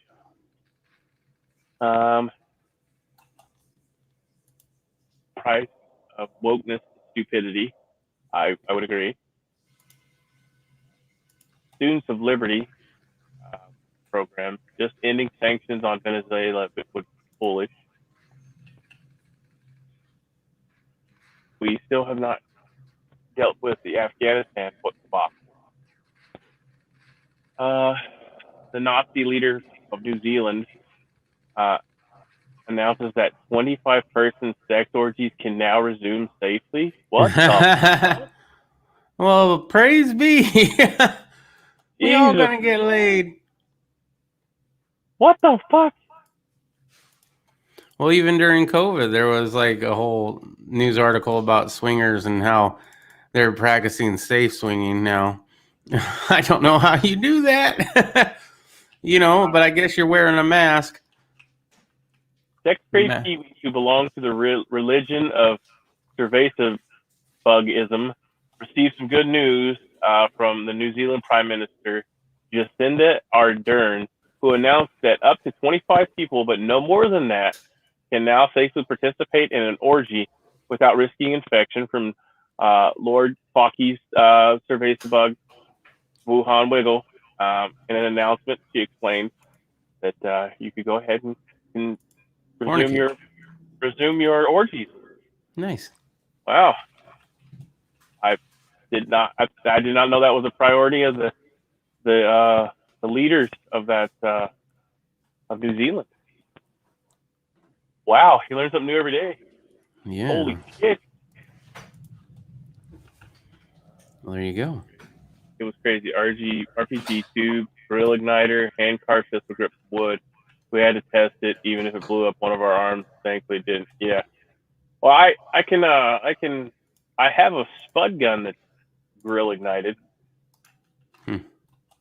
price of wokeness, stupidity. I would agree. Students of Liberty program, just ending sanctions on Venezuela would be foolish. We still have not dealt with the Afghanistan debacle. The Nazi leader of New Zealand announces that 25-person sex orgies can now resume safely. What the? Well, praise be. We all Jesus. gonna get laid. What the fuck? Well, even during COVID, there was like a whole news article about swingers and how they're practicing safe swinging now. I don't know how you do that, but I guess you're wearing a mask. Sex-crazed Kiwis who belong to the religion of pervasive bugism received some good news from the New Zealand Prime Minister, Jacinda Ardern, who announced that up to 25 people, but no more than that, can now safely participate in an orgy without risking infection from Lord Fauci's pervasive bug, Wuhan Wiggle. In an announcement, she explained that you could go ahead and resume your orgies. Nice. Wow. I did not know that was a priority of the leaders of that of New Zealand. Wow, you learn something new every day. Yeah. Holy shit. Well, there you go. It was crazy. RPG tube, drill igniter, hand carved pistol grip wood. We had to test it, even if it blew up one of our arms. Thankfully, it didn't. Yeah. Well, I have a spud gun that's grill ignited.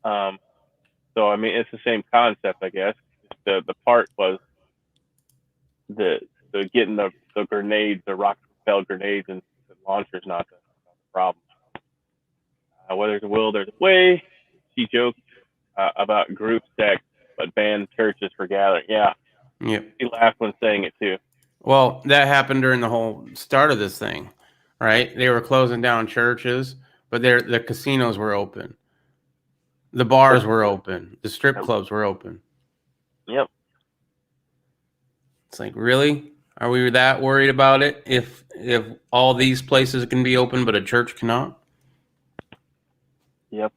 So I mean, it's the same concept, I guess. The part was the getting the grenades, the rocket propelled grenades, and the launcher's not the problem. Where there's a will, there's a way. She joked about group sex, but banned churches for gathering. Yeah. Yep. She laughed when saying it too. Well, that happened during the whole start of this thing, right? They were closing down churches, but the casinos were open. The bars were open. The strip clubs were open. Yep. It's like, really? Are we that worried about it if all these places can be open but a church cannot? Yep.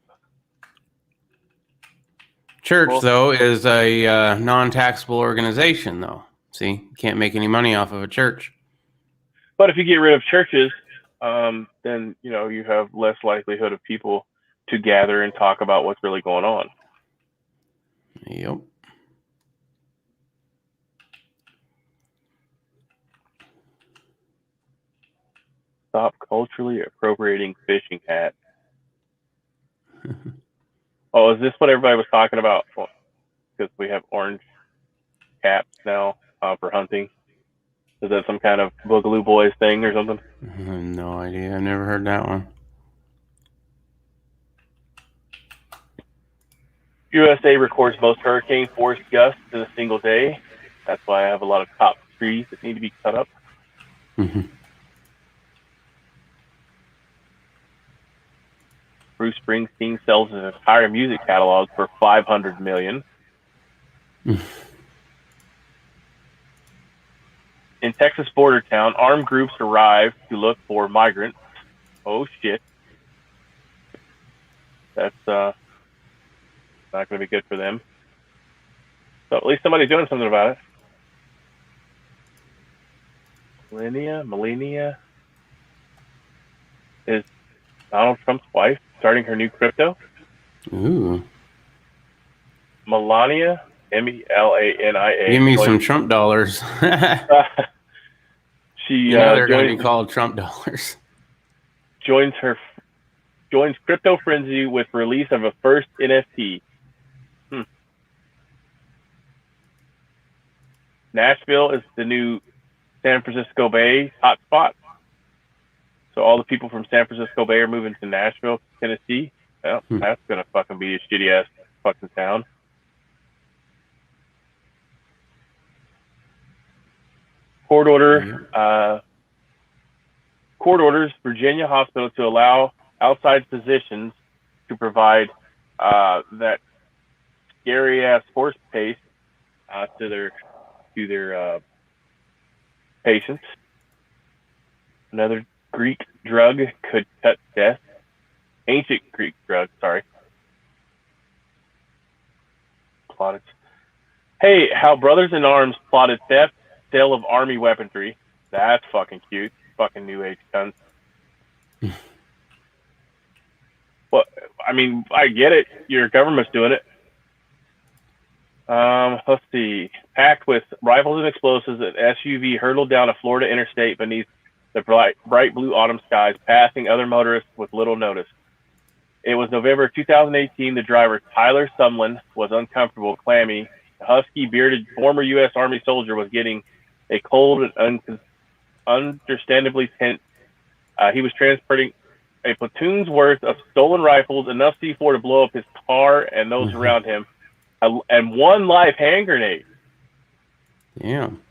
Church, though, is a non-taxable organization, though. See, you can't make any money off of a church. But if you get rid of churches, then you have less likelihood of people to gather and talk about what's really going on. Yep. Stop culturally appropriating fishing hats. Oh, is this what everybody was talking about? Because we have orange caps now for hunting. Is that some kind of Boogaloo Boys thing or something? I have no idea. I've never heard that one. USA records most hurricane force gusts in a single day. That's why I have a lot of top trees that need to be cut up. Mm-hmm. Bruce Springsteen sells his entire music catalog for $500 million. In Texas border town, armed groups arrived to look for migrants. Oh shit. That's not going to be good for them. So at least somebody's doing something about it. Melania is Donald Trump's wife starting her new crypto. Ooh. Melania, Melania. Give me some Trump dollars. She they're going to be called Trump dollars. Joins Crypto Frenzy with release of a first NFT. Nashville is the new San Francisco Bay hotspot. So all the people from San Francisco Bay are moving to Nashville, Tennessee. Well, that's gonna fucking be a shitty ass fucking town. Court order court orders Virginia hospital to allow outside physicians to provide that scary ass horse paste to their patients. Another Greek drug could cut death. Ancient Greek drug, sorry. Plotted. Hey, how brothers in arms plotted theft, sale of army weaponry. That's fucking cute. Fucking new age cunts. Well, I mean, I get it. Your government's doing it. Let's see. Packed with rifles and explosives, an SUV hurtled down a Florida interstate beneath the bright blue autumn skies, passing other motorists with little notice. It was November 2018. The driver, Tyler Sumlin, was uncomfortable, clammy. The husky, bearded former U.S. Army soldier was getting a cold and understandably tense. He was transporting a platoon's worth of stolen rifles, enough C4 to blow up his car and those around him, and one live hand grenade. Damn.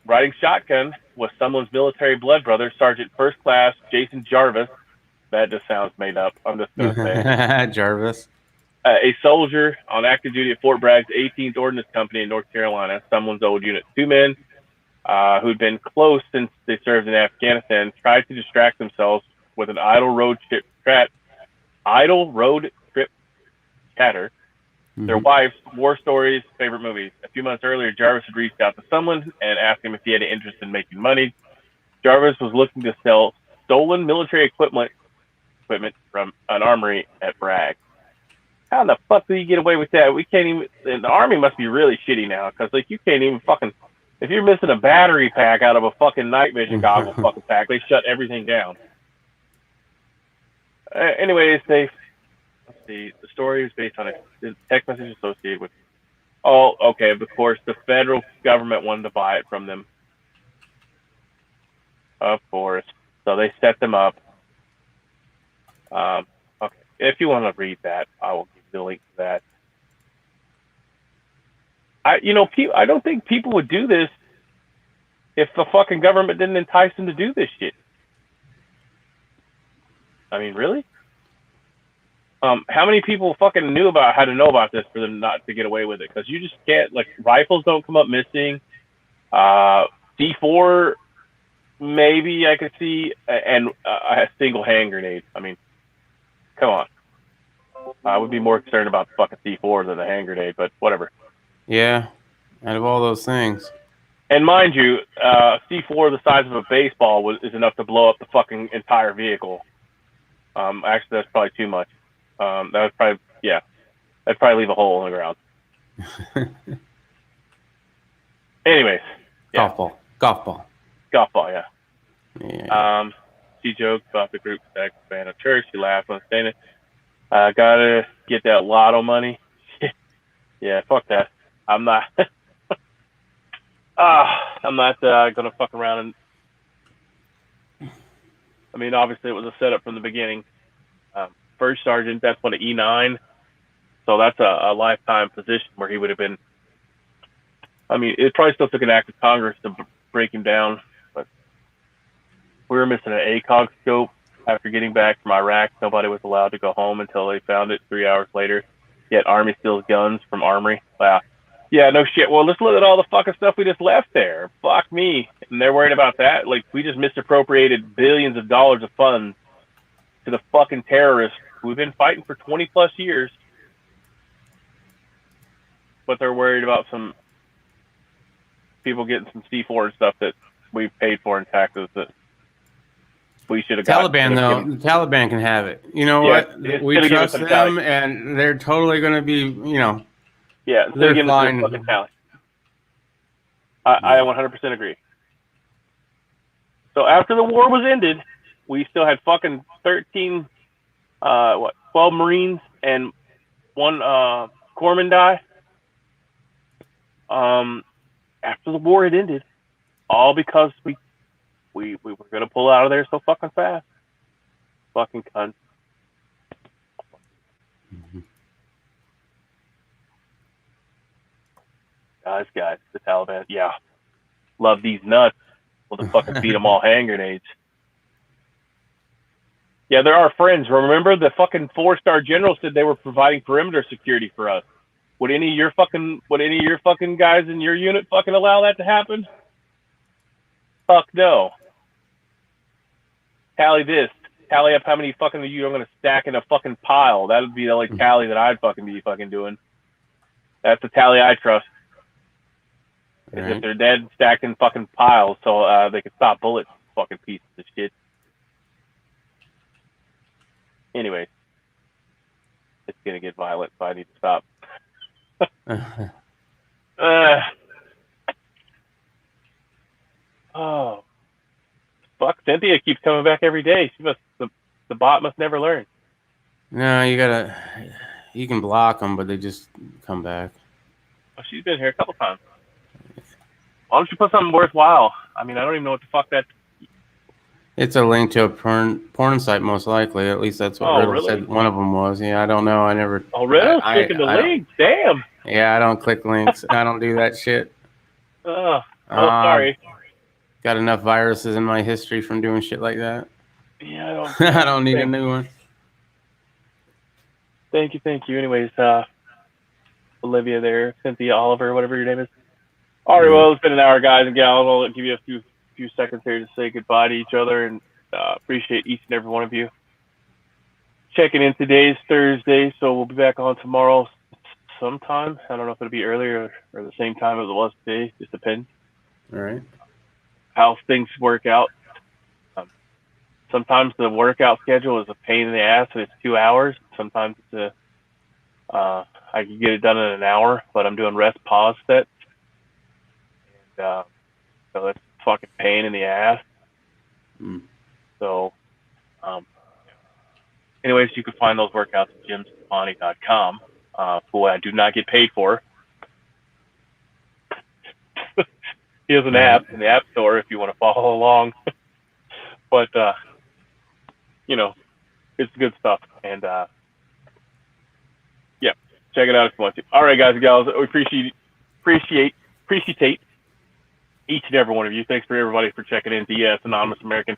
Riding shotgun was Sumlin's military blood brother, Sergeant First Class Jason Jarvis. That just sounds made up. I'm just going to say Jarvis. A soldier on active duty at Fort Bragg's 18th Ordnance Company in North Carolina, Sumlin's old unit. Two men who'd been close since they served in Afghanistan tried to distract themselves with an idle road trip chatter. Their wife's war stories, favorite movies. A few months earlier, Jarvis had reached out to Sumlin and asked him if he had any interest in making money. Jarvis was looking to sell stolen military equipment from an armory at Bragg. How the fuck do you get away with that? We can't even. The army must be really shitty now, because like you can't even fucking. If you're missing a battery pack out of a fucking night vision goggle fucking pack, they shut everything down. Anyways, let's see. The story is based on a text message associated with. Oh, okay. Of course, the federal government wanted to buy it from them. Of course. So they set them up. Okay. If you want to read that, I will give you the link to that. I don't think people would do this if the fucking government didn't entice them to do this shit. I mean, really? How many people fucking had to know about this for them not to get away with it? Because you just can't, like, rifles don't come up missing. C4, maybe I could see, and a single hand grenade. I mean, come on. I would be more concerned about the fucking C4 than the hand grenade, but whatever. Yeah, out of all those things. And mind you, C4 the size of a baseball is enough to blow up the fucking entire vehicle. Actually, that's probably too much. That'd probably leave a hole in the ground. Anyways, yeah. Golf ball, yeah. She joked about the group sex band of church. She laughed when saying it. Gotta get that lotto money. Yeah, fuck that. I'm not. I'm not gonna fuck around and. I mean, obviously, it was a setup from the beginning. First sergeant, that's what, an E9. So that's a lifetime position where he would have been. I mean, it probably still took an act of Congress to break him down, but we were missing an ACOG scope. After getting back from Iraq, nobody was allowed to go home until they found it 3 hours later. Yet Army steals guns from Armory. Wow. Yeah, no shit. Well, let's look at all the fucking stuff we just left there. Fuck me. And they're worried about that? Like, we just misappropriated billions of dollars of funds to the fucking terrorists who've been fighting for 20 plus years. But they're worried about some people getting some C4 and stuff that we paid for in taxes that we should have got. Taliban, though, the Taliban can have it. You know what? We trust them, and they're totally going to be, yeah, they're fine. Fucking tally. I 100% agree. So after the war was ended, we still had fucking 12 Marines and one corpsman die. After the war had ended, all because we were gonna pull out of there so fucking fast. Fucking cunt. Guys, the Taliban, yeah, love these nuts. Well, to fucking feed them all hand grenades. Yeah, they're our friends. Remember, the fucking 4-star general said they were providing perimeter security for us. Would any of your fucking guys in your unit fucking allow that to happen? Fuck no. Tally this. Tally up how many fucking of you are going to stack in a fucking pile. That would be the only tally that I'd fucking be fucking doing. That's the tally I trust. Is if they're dead, stacked in fucking piles, so they can stop bullets. Fucking pieces of shit. Anyway, it's gonna get violent, so I need to stop. Oh, fuck! Cynthia keeps coming back every day. She must. The bot must never learn. No, you can block them, but they just come back. Oh, she's been here a couple times. Why don't you put something worthwhile? I mean, I don't even know what the fuck that. It's a link to a porn site, most likely. At least that's what Riddle said one of them was. Yeah, I don't know. I never. Oh, Riddle's clicking the links. Damn. Yeah, I don't click links. I don't do that shit. Sorry. Got enough viruses in my history from doing shit like that. Yeah, I don't need a new one. Thank you. Anyways, Olivia there, Cynthia, Oliver, whatever your name is. All right, well, it's been an hour, guys and gals. I'll give you a few seconds here to say goodbye to each other, and appreciate each and every one of you checking in. Today's Thursday, so we'll be back on tomorrow sometime. I don't know if it'll be earlier or the same time as it was today. Just depends. All right. How things work out. Sometimes the workout schedule is a pain in the ass, and it's 2 hours. Sometimes it's I can get it done in an hour, but I'm doing rest pause sets. And, so that's a fucking pain in the ass. So, anyways, you can find those workouts at jimstoppani.com, who I do not get paid for. He has an app in the App Store if you want to follow along. But, you know, it's good stuff. And, yeah, check it out if you want to. All right, guys and gals, we appreciate each and every one of you. Thanks for everybody for checking in. DS, Anonymous American,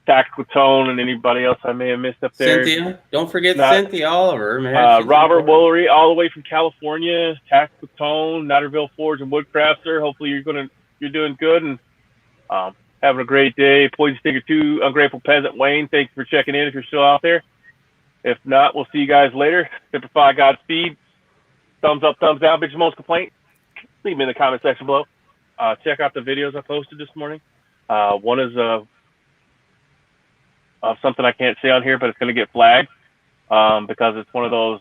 Tactical Tone, and anybody else I may have missed up there. Cynthia, don't forget Cynthia Oliver, man. Robert Woolery, all the way from California. Tactical Tone, Natterville Forge and Woodcrafter. Hopefully you're doing good and having a great day. Poison Stinger 2, Ungrateful Peasant Wayne, thanks for checking in if you're still out there. If not, we'll see you guys later. Simplify Godspeed. Thumbs up, thumbs down, bitch most complaint. Leave me in the comment section below. Check out the videos I posted this morning. One is of something I can't say on here, but it's going to get flagged because it's one of those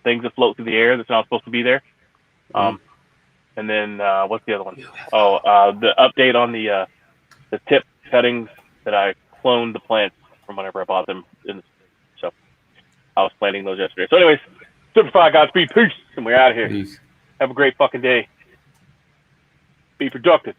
things that float through the air that's not supposed to be there. And then what's the other one? The update on the tip cuttings that I cloned the plants from whenever I bought them. So I was planting those yesterday. So anyways, Simplify Godspeed, peace, and we're out of here. Peace. Have a great fucking day. Be productive.